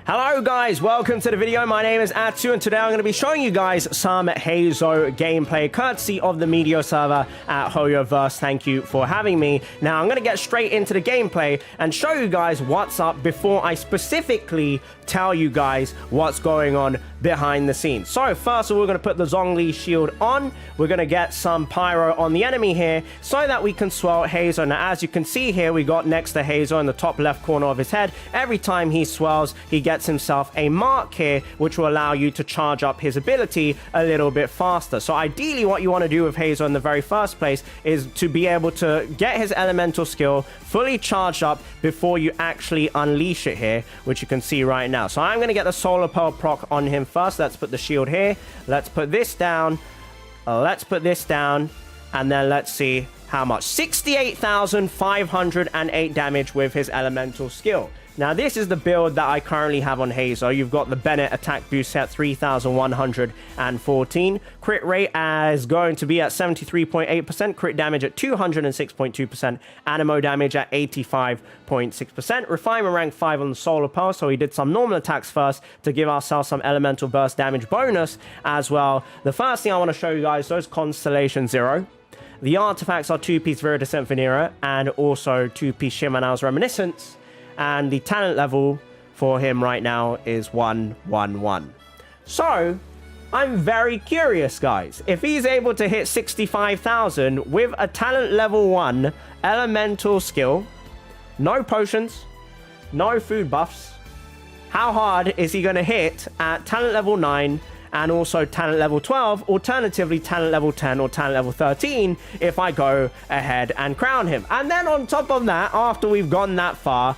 Hello guys, welcome to the video. My name is Atsu and today I'm going to be showing you guys some Heizou gameplay courtesy of the media server at HOLYYYY. Thank you for having me. Now I'm going to get straight into the gameplay and show you guys what's up before I specifically tell you guys what's going on behind the scenes. So first of all, we're going to put the Zhongli shield on. We're going to get some pyro on the enemy here so that we can swell Heizou. Now as you can see here, we got next to Heizou in the top left corner of his head. Every time he swells, he gets himself a mark here, which will allow you to charge up his ability a little bit faster. So ideally what you want to do with Heizou in the very first place is to be able to get his elemental skill fully charged up before you actually unleash it here, which you can see right now. So I'm going to get the solar pearl proc on him first. Let's put the shield here. Let's put this down. Let's put this down. And then let's see how much. 68,508 damage with his elemental skill. Now, this is the build that I currently have on Heizou. You've got the Bennett attack boost at 3,114. Crit rate is going to be at 73.8%. Crit damage at 206.2%. Animo damage at 85.6%. Refinement rank 5 on the Solar Pearl. So we did some normal attacks first to give ourselves some elemental burst damage bonus as well. The first thing I want to show you guys, those Constellation 0. The artifacts are 2-piece Viridescent Venera and also 2-piece Shimanow's Reminiscence. And the talent level for him right now is 111. So, I'm very curious, guys. If he's able to hit 65,000 with a talent level 1 elemental skill, no potions, no food buffs, how hard is he going to hit at talent level 9 and also talent level 12, alternatively talent level 10 or talent level 13 if I go ahead and crown him? And then on top of that, after we've gone that far,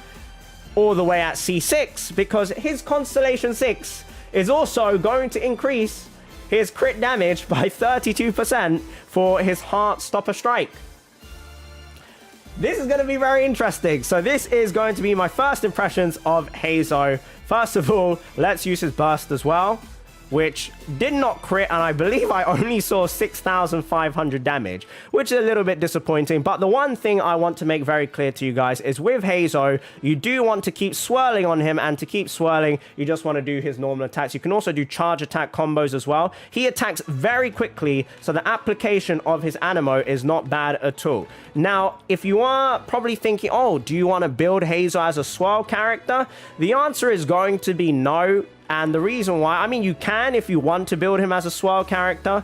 all the way at C6, because his Constellation 6 is also going to increase his crit damage by 32% for his Heart Stopper Strike. This is going to be very interesting. So this is going to be my first impressions of Heizou. First of all, let's use his burst as well, which did not crit, and I believe I only saw 6,500 damage, which is a little bit disappointing. But the one thing I want to make very clear to you guys is with Heizou, you do want to keep swirling on him, and to keep swirling, you just want to do his normal attacks. You can also do charge attack combos as well. He attacks very quickly, so the application of his animo is not bad at all. Now, if you are probably thinking, oh, do you want to build Heizou as a swirl character? The answer is going to be no. And the reason why, I mean, you can if you want to build him as a swirl character.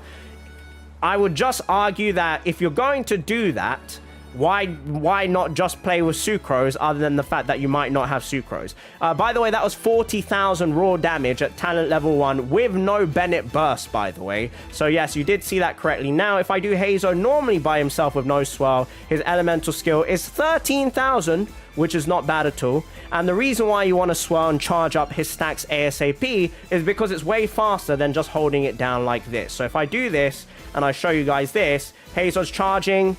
I would just argue that if you're going to do that, why not just play with Sucrose, other than the fact that you might not have Sucrose? By the way, that was 40,000 raw damage at talent level 1 with no Bennett burst, by the way. So yes, you did see that correctly. Now, if I do Heizou normally by himself with no swirl, his elemental skill is 13,000, which is not bad at all. And the reason why you want to swirl and charge up his stacks ASAP is because it's way faster than just holding it down like this. So if I do this and I show you guys this, Heizou's charging,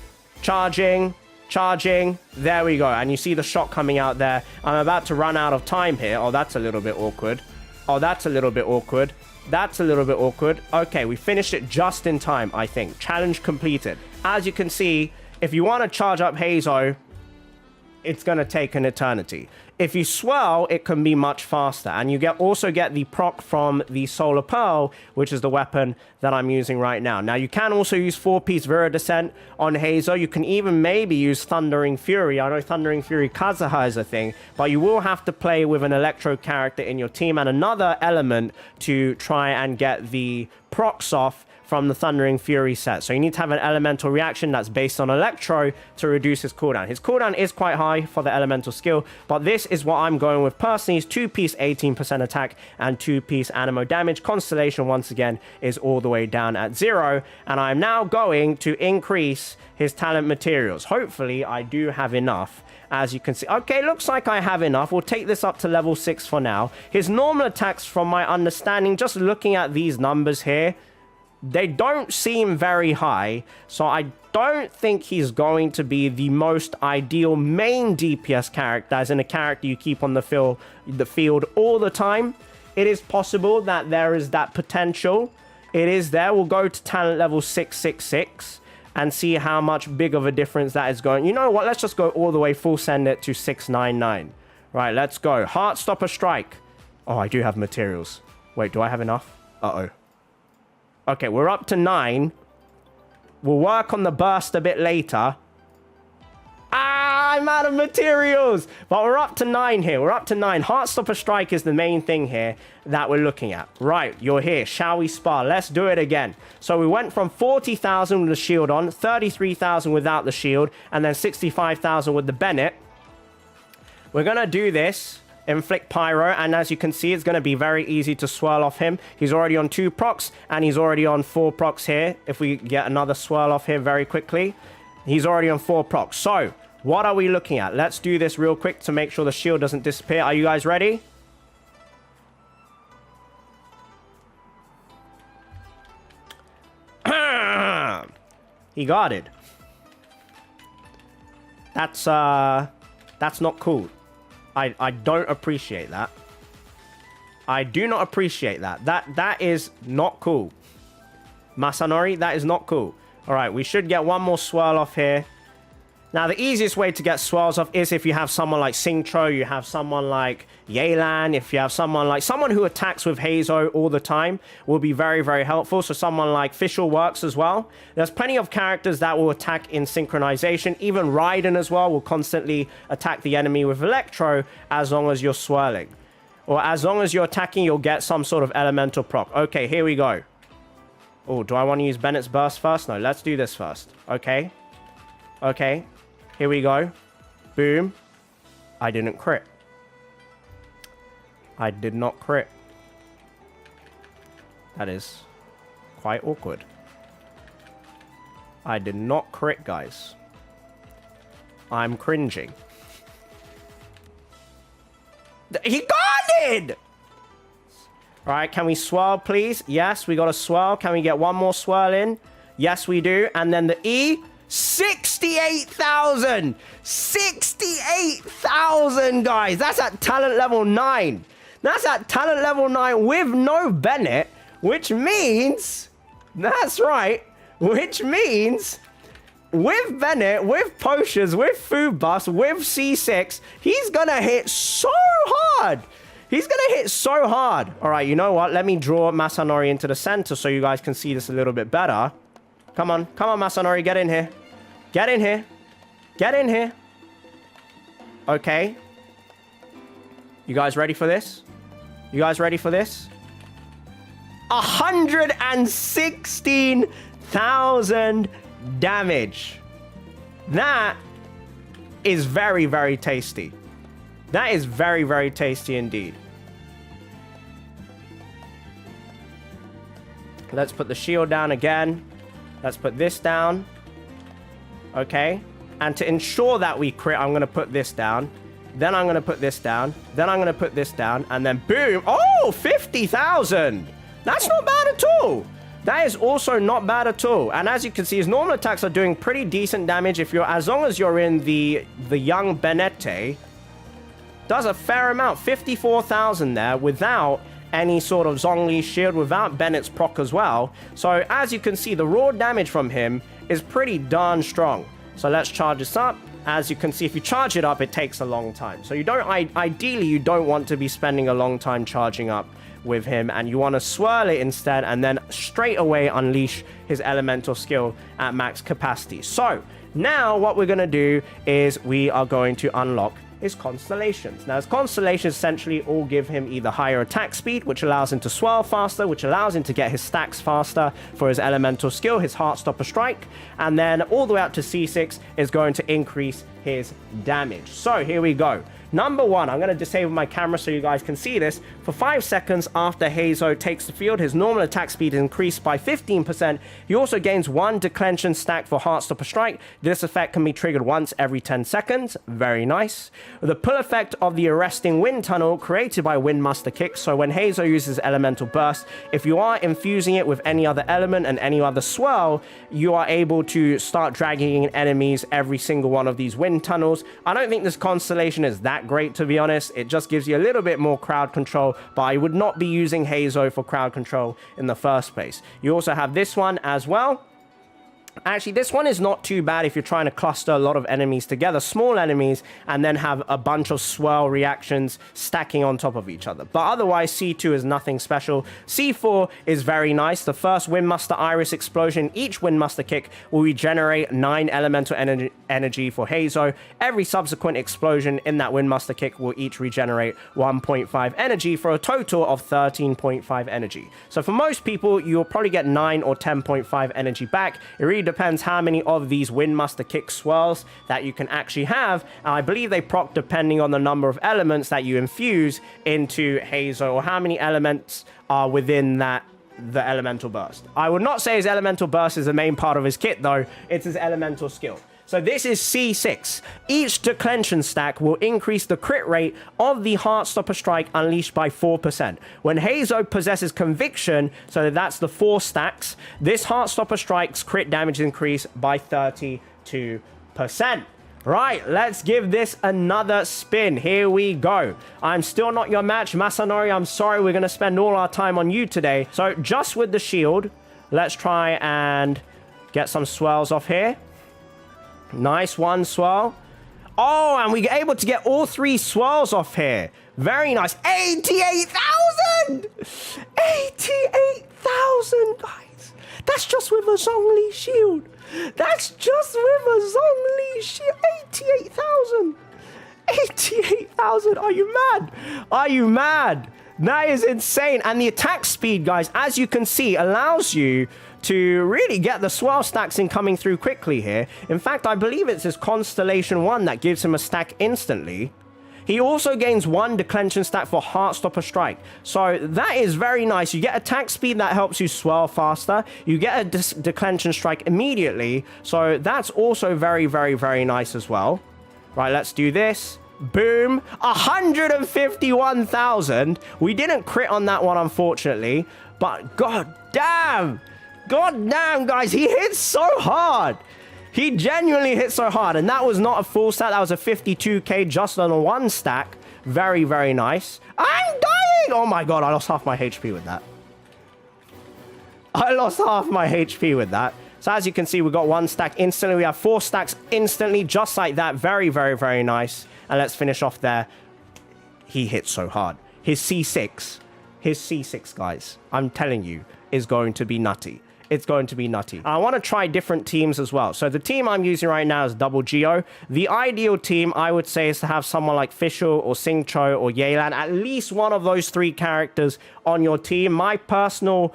there we go. And you see the shot coming out there. I'm about to run out of time here. Oh, that's a little bit awkward. Oh, that's a little bit awkward. That's a little bit awkward. Okay, we finished it just in time, I think. Challenge completed. As you can see, if you want to charge up Heizou, it's going to take an eternity. If you swirl, it can be much faster. And you also get the proc from the Solar Pearl, which is the weapon that I'm using right now. Now, you can also use 4-piece Viridescent on Heizou. You can even maybe use Thundering Fury. I know Thundering Fury Kazuha is a thing, but you will have to play with an Electro character in your team and another element to try and get the procs off from the Thundering Fury set. So you need to have an elemental reaction that's based on Electro to reduce his cooldown. His cooldown is quite high for the elemental skill, but this is what I'm going with personally. Is 2-piece 18% attack and 2-piece animo damage. Constellation, once again, is all the way down at 0, and I'm now going to increase his talent materials. Hopefully, I do have enough. As you can see, okay, looks like I have enough. We'll take this up to level 6 for now. His normal attacks, from my understanding, just looking at these numbers here, they don't seem very high, so I don't think he's going to be the most ideal main DPS character, as in a character you keep on the field all the time. It is possible that there is that potential. It is there. We'll go to talent level 666 and see how much big of a difference that is going. You know what? Let's just go all the way full send it to 699. Right, let's go. Heart Stopper Strike. Oh, I do have materials. Wait, do I have enough? Uh-oh. Okay, we're up to 9. We'll work on the burst a bit later. Ah, I'm out of materials. But we're up to 9 here. We're up to 9. Heartstopper Strike is the main thing here that we're looking at. Right, you're here. Shall we spar? Let's do it again. So we went from 40,000 with the shield on, 33,000 without the shield, and then 65,000 with the Bennett. We're going to do this. Inflict Pyro, and as you can see, it's going to be very easy to swirl off him. He's already on 2 procs, and he's already on 4 procs here. If we get another swirl off here very quickly, he's already on 4 procs. So, what are we looking at? Let's do this real quick to make sure the shield doesn't disappear. Are you guys ready? He guarded. That's not cool. I don't appreciate that. I do not appreciate that. That is not cool. Masanori, that is not cool. All right, we should get one more swirl off here. Now, the easiest way to get swirls off is if you have someone like Singtro, you have someone like Yelan, if you have someone who attacks with Heizou all the time will be very, very helpful. So someone like Fischl works as well. There's plenty of characters that will attack in synchronization. Even Raiden as well will constantly attack the enemy with Electro as long as you're swirling. Or as long as you're attacking, you'll get some sort of elemental proc. Okay, here we go. Oh, do I want to use Bennett's Burst first? No, let's do this first. Okay. Okay. Here we go. Boom. I didn't crit. I did not crit. That is quite awkward. I did not crit, guys. I'm cringing. He guarded! Alright, can we swirl, please? Yes, we got a swirl. Can we get one more swirl in? Yes, we do. And then the E... 68,000! 68,000, guys! That's at talent level 9. That's at talent level 9 with no Bennett, which means... That's right. Which means... With Bennett, with potions, with food buffs, with C6, he's gonna hit so hard! He's gonna hit so hard! Alright, you know what? Let me draw Masanori into the center so you guys can see this a little bit better. Come on, Masanori, get in here. Get in here. Get in here. Okay. You guys ready for this? You guys ready for this? 116,000 damage. That is very, very tasty. That is very, very tasty indeed. Let's put the shield down again. Let's put this down. Okay. And to ensure that we crit, I'm going to put this down. Then I'm going to put this down. Then I'm going to put this down. And then boom. Oh, 50,000. That's not bad at all. That is also not bad at all. And as you can see, his normal attacks are doing pretty decent damage. As long as you're in the young Benette, does a fair amount. 54,000 there without any sort of Zhongli shield, without Bennett's proc as well. So as you can see, the raw damage from him is pretty darn strong. So let's charge this up. As you can see, if you charge it up, it takes a long time. So ideally, you don't want to be spending a long time charging up with him, and you want to swirl it instead and then straight away unleash his elemental skill at max capacity. So now what we're going to do is we are going to unlock his constellations. Now his constellations essentially all give him either higher attack speed, which allows him to swirl faster, which allows him to get his stacks faster for his elemental skill, his Heartstopper Strike, and then all the way up to C6 is going to increase his damage. So here we go. Number 1, I'm going to disable my camera so you guys can see this. For 5 seconds after Heizou takes the field, his normal attack speed is increased by 15%. He also gains 1 declension stack for Heartstopper Strike. This effect can be triggered once every 10 seconds. Very nice. The pull effect of the arresting wind tunnel created by Windmaster Kick. So when Heizou uses Elemental Burst, if you are infusing it with any other element and any other swirl, you are able to start dragging in enemies every single one of these wind tunnels. I don't think this constellation is that great, to be honest. It just gives you a little bit more crowd control, but I would not be using Heizou for crowd control in the first place. You also have this one as well. Actually, this one is not too bad if you're trying to cluster a lot of enemies together, small enemies, and then have a bunch of swirl reactions stacking on top of each other. But otherwise, C2 is nothing special. C4 is very nice. The first Windmaster Iris explosion, each Windmaster kick will regenerate 9 elemental energy for Heizou. Every subsequent explosion in that Windmaster kick will each regenerate 1.5 energy for a total of 13.5 energy. So for most people, you'll probably get 9 or 10.5 energy back. It really depends how many of these Windmaster kick swirls that you can actually have, and I believe they proc depending on the number of elements that you infuse into Heizou, or how many elements are within the elemental burst. I would not say his elemental burst is the main part of his kit though, it's his elemental skill. So this is C6. Each declension stack will increase the crit rate of the Heartstopper Strike unleashed by 4%. When Heizou possesses Conviction, so that's the 4 stacks, this Heartstopper Strike's crit damage increase by 32%. Right, let's give this another spin. Here we go. I'm still not your match, Masanori. I'm sorry, we're going to spend all our time on you today. So just with the shield, let's try and get some swirls off here. Nice, one swirl. Oh, and we're able to get all 3 swirls off here. Very nice. 88,000! 88,000, guys. That's just with a Zhongli shield. That's just with a Zhongli shield. 88,000. 88,000. Are you mad? Are you mad? That is insane. And the attack speed, guys, as you can see, allows you to really get the swirl stacks in coming through quickly here. In fact, I believe it's his Constellation 1 that gives him a stack instantly. He also gains 1 declension stack for Heartstopper Strike. So that is very nice. You get attack speed that helps you swirl faster. You get a declension strike immediately. So that's also very, very, very nice as well. Right, let's do this. Boom. 151,000. We didn't crit on that one, unfortunately. But god damn. God damn, guys, he hits so hard. He genuinely hit so hard. And that was not a full stack. That was a 52k just on a 1 stack. Very, very nice. I'm dying. Oh my god, I lost half my HP with that. I lost half my HP with that. So as you can see, we got 1 stack instantly. We have 4 stacks instantly, just like that. Very, very, very nice. And let's finish off there. He hit so hard. His C6, guys, I'm telling you, is going to be nutty. It's going to be nutty. I want to try different teams as well. So the team I'm using right now is Double Geo. The ideal team, I would say, is to have someone like Fischl or Xingqiu or Yelan. At least one of those 3 characters on your team. My personal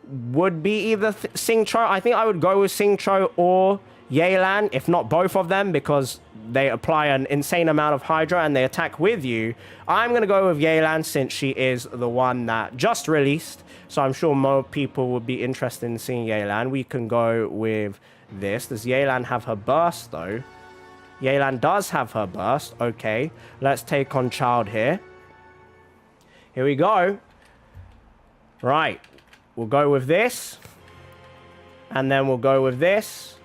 would be either Xingqiu. I think I would go with Xingqiu or Yelan, if not both of them, because they apply an insane amount of Hydra and they attack with you. I'm going to go with Yelan since she is the one that just released. So I'm sure more people would be interested in seeing Yelan. We can go with this. Does Yelan have her burst, though? Yelan does have her burst. Okay, let's take on Child here. Here we go. Right, we'll go with this. And then we'll go with this.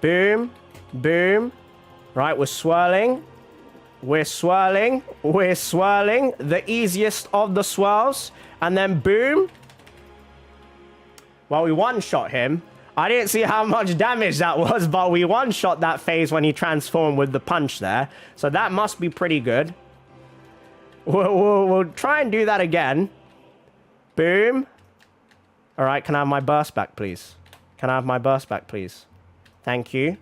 Boom, boom. Right, we're swirling. We're swirling. We're swirling. The easiest of the swirls. And then boom. Well, we one-shot him. I didn't see how much damage that was, but we one-shot that phase when he transformed with the punch there. So that must be pretty good. We'll try and do that again. Boom. All right, can I have my burst back, please? Can I have my burst back, please? Thank you.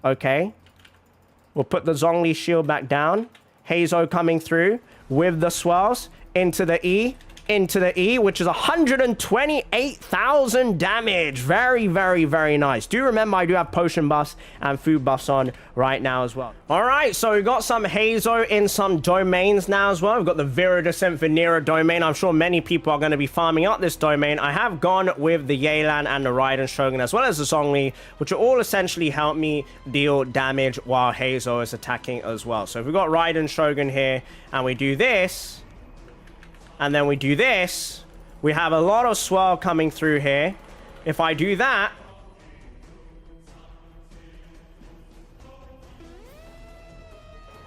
Okay. We'll put the Zhongli shield back down. Heizou coming through with the swirls into the E. Into the E, which is 128,000 damage. Very, very, very nice. Do remember I do have potion buffs and food buffs on right now as well. All right, so we've got some Heizou in some domains now as well. We've got the Viridescent Venera domain. I'm sure many people are going to be farming up this domain. I have gone with the Yelan and the Raiden Shogun as well as the Zhongli, which will all essentially help me deal damage while Heizou is attacking as well. So if we've got Raiden Shogun here and we do this, and then we do this, we have a lot of swirl coming through here. If I do that,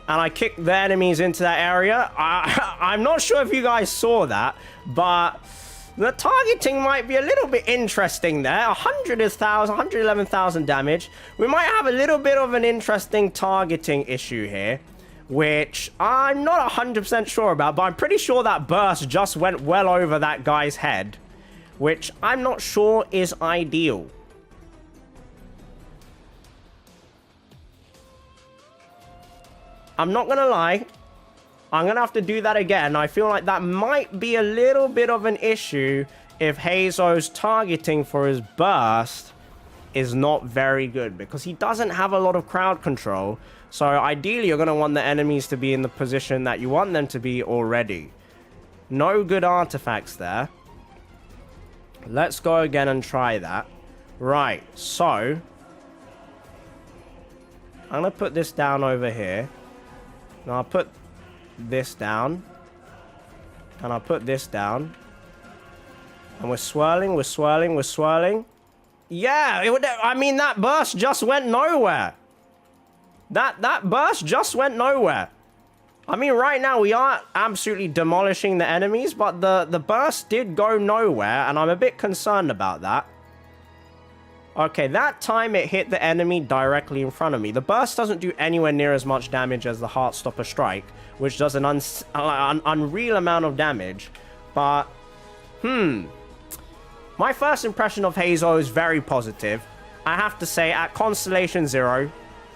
and I kick the enemies into that area, I'm not sure if you guys saw that, but The targeting might be a little bit interesting there. 111,000 damage. We might have a little bit of an interesting targeting issue here, which I'm not 100% sure about, but I'm pretty sure that burst just went well over that guy's head, which I'm not sure is ideal. I'm not gonna lie. I'm going to have to do that again. I feel like that might be a little bit of an issue if Heizou's targeting for his burst is not very good, because he doesn't have a lot of crowd control. So ideally, you're going to want the enemies to be in the position that you want them to be already. No good artifacts there. Let's go again and try that. Right, so I'm going to put this down over here. Now I'll put this down, and I'll put this down, and we're swirling. Yeah, I mean, that burst just went nowhere. That burst just went nowhere. I mean, right now we are absolutely demolishing the enemies, but the burst did go nowhere, and I'm a bit concerned about that. Okay, that time it hit the enemy directly in front of me. The burst doesn't do anywhere near as much damage as the Heartstopper Strike, which does an unreal amount of damage. But, my first impression of Heizou is very positive. I have to say, at Constellation 0,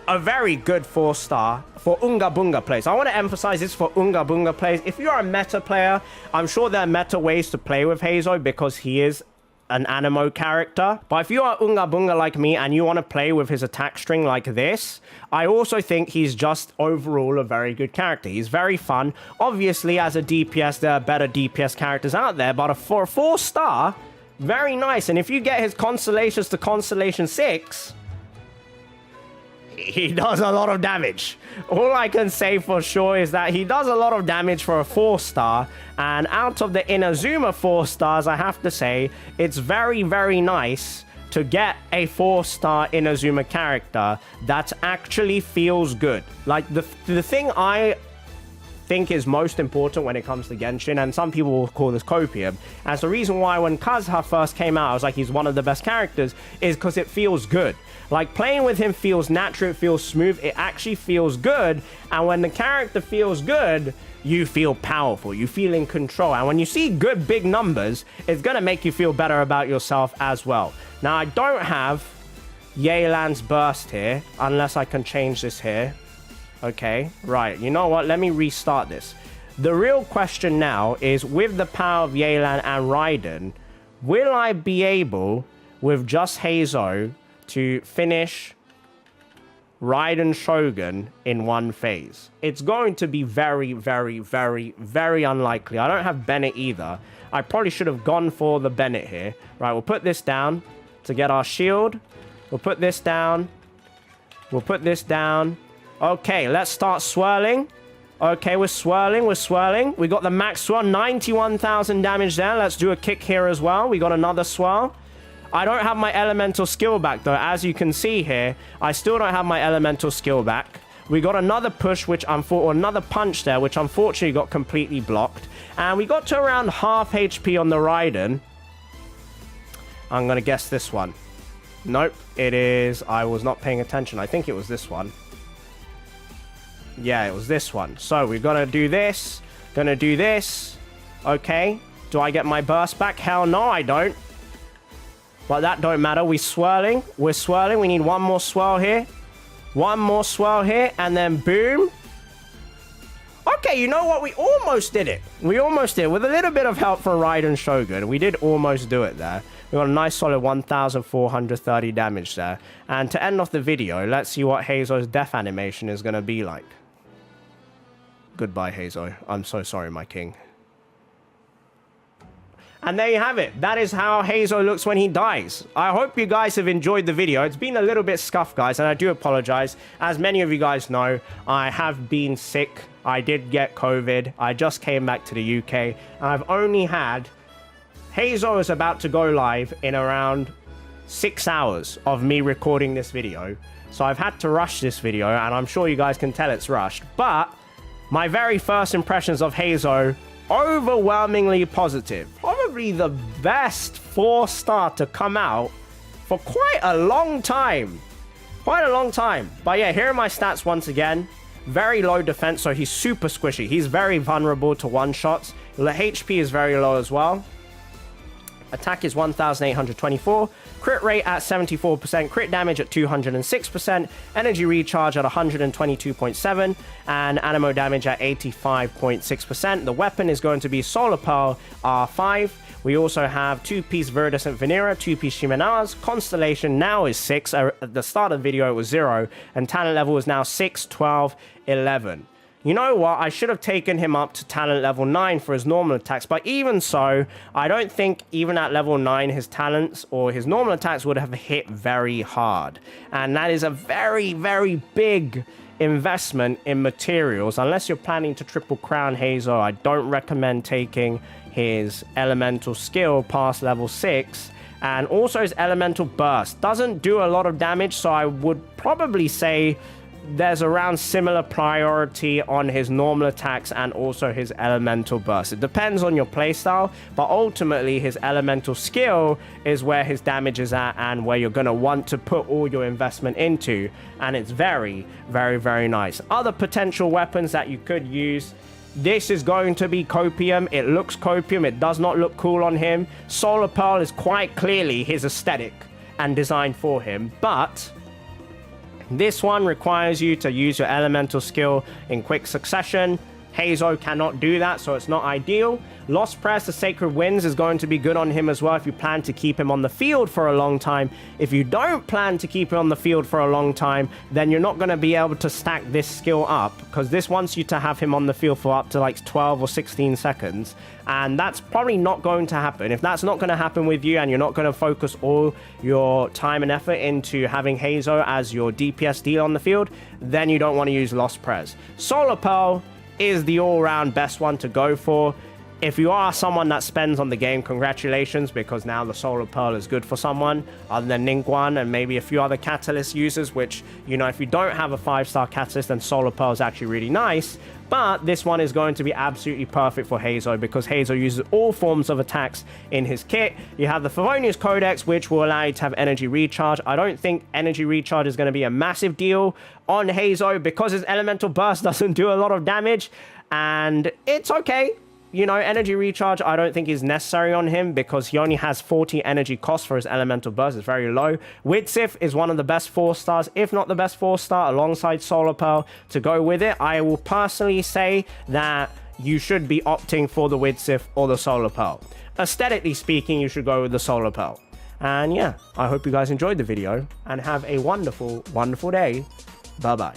a very good 4-star for Unga Bunga plays. I want to emphasize this for Unga Bunga plays. If you're a meta player, I'm sure there are meta ways to play with Heizou because he is an Anemo character. But if you are Unga Bunga like me and you want to play with his attack string like this, I also think he's just overall a very good character. He's very fun. Obviously, as a DPS, there are better DPS characters out there, but for a 4-star, very nice. And if you get his Constellations to Constellation 6, he does a lot of damage. All I can say for sure is that he does a lot of damage for a 4-star, and out of the Inazuma 4-stars, I have to say, it's very, very nice to get a 4-star Inazuma character that actually feels good. Like, the thing I think is most important when it comes to Genshin, and some people will call this copium, as the reason why when Kazuha first came out, I was like, he's one of the best characters, is because it feels good. Like, playing with him feels natural, it feels smooth, it actually feels good, and when the character feels good, you feel powerful, you feel in control, and when you see good big numbers, it's gonna make you feel better about yourself as well. Now, I don't have Yelan's burst here, unless I can change this here. Okay, right, you know what, let me restart this. The real question now is, with the power of Yelan and Raiden, will I be able, with just Heizou, to finish Raiden Shogun in one phase? It's going to be very, very, very, very unlikely. I don't have Bennett either. I probably should have gone for the Bennett here. Right, we'll put this down to get our shield. We'll put this down. We'll put this down. Okay, let's start swirling. Okay, we're swirling. We got the max swirl, 91,000 damage there. Let's do a kick here as well. We got another swirl. I don't have my elemental skill back, though. As you can see here, I still don't have my elemental skill back. We got another push, or another punch there, which unfortunately got completely blocked. And we got to around half HP on the Raiden. I'm going to guess this one. Nope, it is... I was not paying attention. I think it was this one. Yeah, it was this one. So we're going to do this. Gonna do this. Okay. Do I get my burst back? Hell no, I don't. But that don't matter. We're swirling. We're swirling. We need one more swirl here. One more swirl here. And then boom. Okay, you know what? We almost did it. We almost did. With a little bit of help from Raiden Shogun, we did almost do it there. We got a nice solid 1,430 damage there. And to end off the video, let's see what Heizou's death animation is going to be like. Goodbye, Heizou. I'm so sorry, my king. And there you have it. That is how Heizou looks when he dies. I hope you guys have enjoyed the video. It's been a little bit scuffed, guys, and I do apologize. As many of you guys know, I have been sick. I did get COVID. I just came back to the UK, and I've only had... Heizou is about to go live in around 6 hours of me recording this video. So I've had to rush this video, and I'm sure you guys can tell it's rushed. But my very first impressions of Heizou, overwhelmingly positive. probably the best 4-star to come out for quite a long time. Quite a long time. But yeah, here are my stats once again. Very low defense, so he's super squishy. He's very vulnerable to one-shots. The HP is very low as well. Attack is 1,824. Crit rate at 74%. Crit damage at 206%. Energy recharge at 122.7. And animo damage at 85.6%. The weapon is going to be Solar Pearl R5. We also have 2-piece Viridescent Venera, 2-piece Shimena's. Constellation now is 6. At the start of the video, it was 0. And talent level is now 6, 12, 11. You know what? I should have taken him up to talent level 9 for his normal attacks. But even so, I don't think even at level 9, his talents or his normal attacks would have hit very hard. And that is a very, very big investment in materials. Unless you're planning to triple crown Heizou, I don't recommend taking his elemental skill past level 6. And also his elemental burst doesn't do a lot of damage, so I would probably say there's around similar priority on his normal attacks and also his elemental burst. It depends on your playstyle, but ultimately his elemental skill is where his damage is at and where you're going to want to put all your investment into, and it's very, very, very nice. Other potential weapons that you could use: this is going to be Copium. It looks Copium. It does not look cool on him. Solar Pearl is quite clearly his aesthetic and designed for him, but this one requires you to use your elemental skill in quick succession. Heizou cannot do that, so it's not ideal. Lost Press, the Sacred Winds, is going to be good on him as well if you plan to keep him on the field for a long time. If you don't plan to keep him on the field for a long time, then you're not going to be able to stack this skill up, because this wants you to have him on the field for up to like 12 or 16 seconds. And that's probably not going to happen. If that's not going to happen with you and you're not going to focus all your time and effort into having Heizou as your DPS dealer on the field, then you don't want to use Lost Press. Solar Pearl is the all-round best one to go for. If you are someone that spends on the game, congratulations, because now the Solar Pearl is good for someone other than Ningguang and maybe a few other Catalyst users, which, you know, if you don't have a 5-star Catalyst, then Solar Pearl is actually really nice. But this one is going to be absolutely perfect for Heizou, because Heizou uses all forms of attacks in his kit. You have the Favonius Codex, which will allow you to have energy recharge. I don't think energy recharge is going to be a massive deal on Heizou because his elemental burst doesn't do a lot of damage, and it's okay. You know, energy recharge I don't think is necessary on him because he only has 40 energy cost for his elemental burst. It's very low. Widsith is one of the best 4-stars, if not the best 4-star, alongside Solar Pearl to go with it. I will personally say that you should be opting for the Widsith or the Solar Pearl. Aesthetically speaking, you should go with the Solar Pearl. And yeah, I hope you guys enjoyed the video and have a wonderful, wonderful day. Bye-bye.